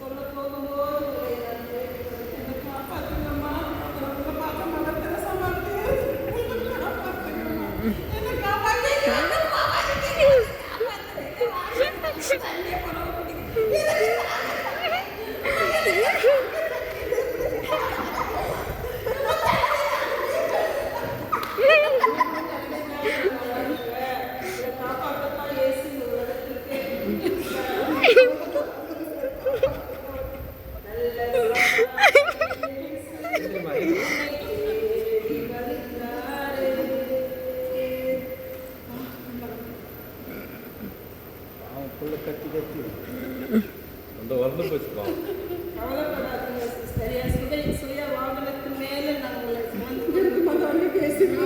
சொல்ல போகும்போது என்னை காப்பாத்துங்கம்மா. உங்களை பார்க்க மகத்தில் சமாளித்து என்னை காப்பாத்துங்கம்மா. என்னை காப்பாத்துங்கம்மா. தண்ணியை பரவ கத்தி கத்தி அந்த வரணும் வச்சுக்கலாம். கவலைப்படாதீங்க சிஸ்டர். என் சுய வாகனத்து மேலே நான் உங்களை சுமந்து பேசுகிறேன்.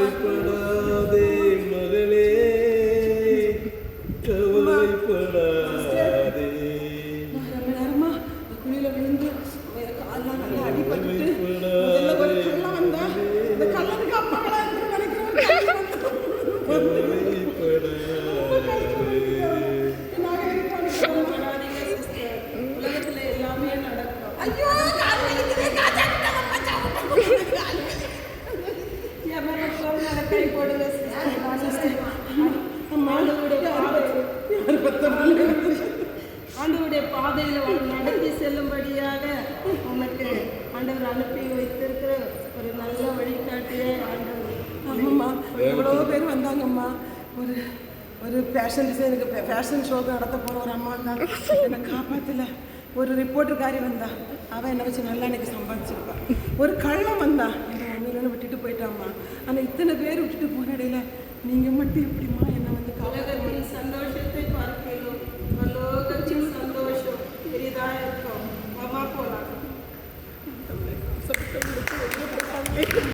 கவலைப்படாதே மகளே, கவலைப்படாதே. குழியில விழுந்து காலெல்லாம் நல்லா அடிபட்டு முதல்ல ஒரு கள்ளம் வந்தா இந்த கள்ளனுக்கு அம்மாவா இருக்கு நினைக்கிறேன். உலகத்துல எல்லாமே நடக்கும். ஐயோ கை போடுங்க ஆண்டவருடைய பாதையில் நடத்தி செல்லும்படியாக உனக்கு ஆண்டவர் அனுப்பி வைத்திருக்கிற ஒரு நல்ல வழிகாட்டியே ஆண்டவர். ஆமாம்மா, எவ்வளோ பேர் வந்தாங்கம்மா. ஒரு ஃபேஷன் டிசைனுக்கு ஃபேஷன் ஷோக்கு நடத்த போகிற ஒரு அம்மா தான் என்னை காப்பாற்றல. ஒரு ரிப்போர்ட்டர்காரி வந்தா, அவன் என்னை வச்சு நல்லா எனக்கு சம்பாதிச்சிருப்பான். ஒரு கள்ளம் வந்தா, என்னை ஒன்றுலன்னு விட்டுட்டு போயிட்டாம்மா. ஆனால் இத்தனை பேர் விட்டுட்டு போன இடையில நீங்கள் மட்டும் எப்படிம்மா என்னை வந்து உலகத்தின் சந்தோஷத்தை பார்க்கிறோம். லோகத்தின் சந்தோஷம் பெரிதாக இருக்கும். அம்மா போகலாம்.